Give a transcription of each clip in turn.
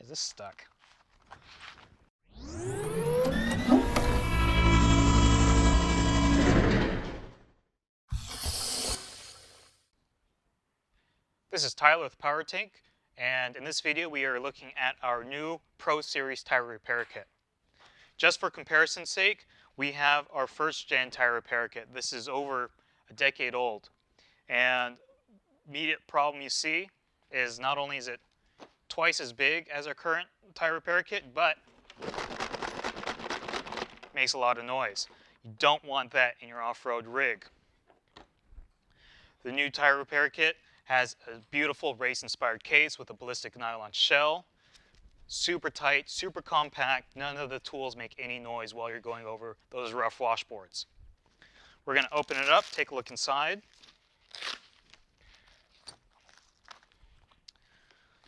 is this stuck? This is Tyler with Power Tank, and in this video we are looking at our new Pro Series tire repair kit. Just for comparison's sake, we have our first gen tire repair kit. This is over a decade old, and immediate problem you see is not only is it twice as big as our current tire repair kit, but makes a lot of noise. You don't want that in your off-road rig. The new tire repair kit has a beautiful race-inspired case with a ballistic nylon shell. Super tight, super compact. None of the tools make any noise while you're going over those rough washboards. We're going to open it up, take a look inside.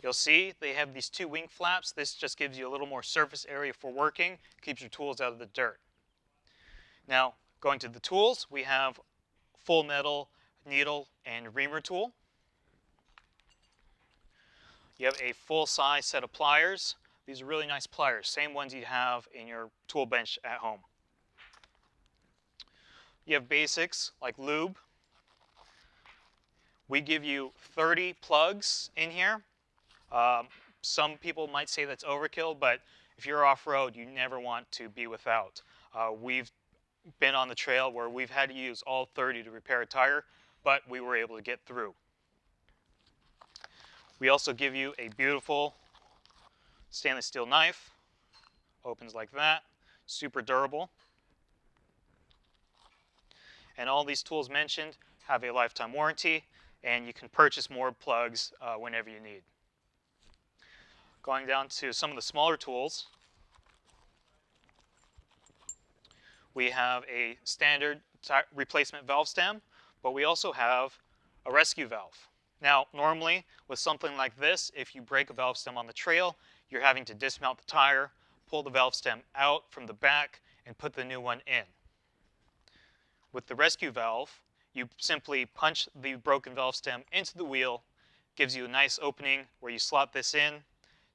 You'll see they have these two wing flaps. This just gives you a little more surface area for working, keeps your tools out of the dirt. Now, going to the tools, we have full metal needle and reamer tool. You have a full-size set of pliers. These are really nice pliers, same ones you'd have in your tool bench at home. You have basics like lube. We give you 30 plugs in here. Some people might say that's overkill, but if you're off-road, you never want to be without. We've been on the trail where we've had to use all 30 to repair a tire, but we were able to get through. We also give you a beautiful stainless steel knife. Opens like that, super durable. And all these tools mentioned have a lifetime warranty, and you can purchase more plugs whenever you need. Going down to some of the smaller tools, we have a standard replacement valve stem, but we also have a rescue valve. Now, normally with something like this, if you break a valve stem on the trail, you're having to dismount the tire, pull the valve stem out from the back, and put the new one in. With the rescue valve, you simply punch the broken valve stem into the wheel, gives you a nice opening where you slot this in,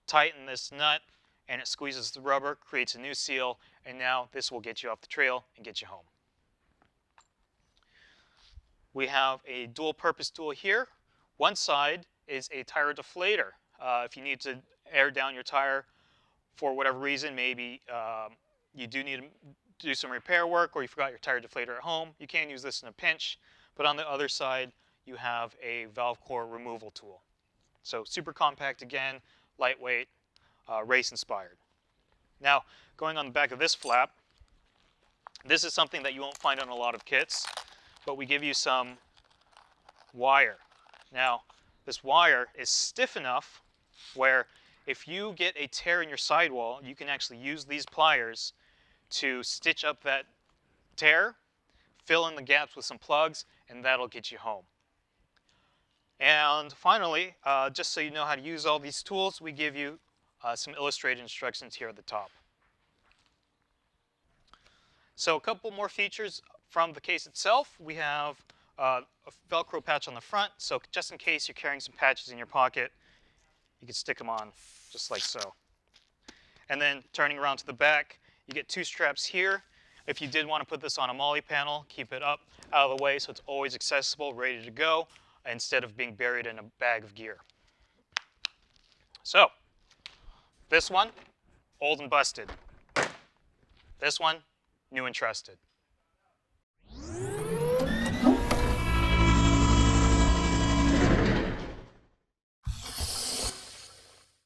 tighten this nut, and it squeezes the rubber, creates a new seal, and now this will get you off the trail and get you home. We have a dual purpose tool here. One side is a tire deflator. If you need to air down your tire for whatever reason, maybe you do need to do some repair work or you forgot your tire deflator at home, you can use this in a pinch. But on the other side, you have a valve core removal tool. So super compact again, lightweight, race inspired. Now, going on the back of this flap, this is something that you won't find on a lot of kits, but we give you some wire. Now, this wire is stiff enough where if you get a tear in your sidewall, you can actually use these pliers to stitch up that tear, fill in the gaps with some plugs, and that'll get you home. And finally, just so you know how to use all these tools, we give you some illustrated instructions here at the top. So a couple more features from the case itself. We have a Velcro patch on the front, so just in case you're carrying some patches in your pocket, you can stick them on just like so. And then turning around to the back, you get two straps here. If you did want to put this on a molly panel, keep it up out of the way so it's always accessible, ready to go, instead of being buried in a bag of gear. So, this one, old and busted. This one, new and trusted.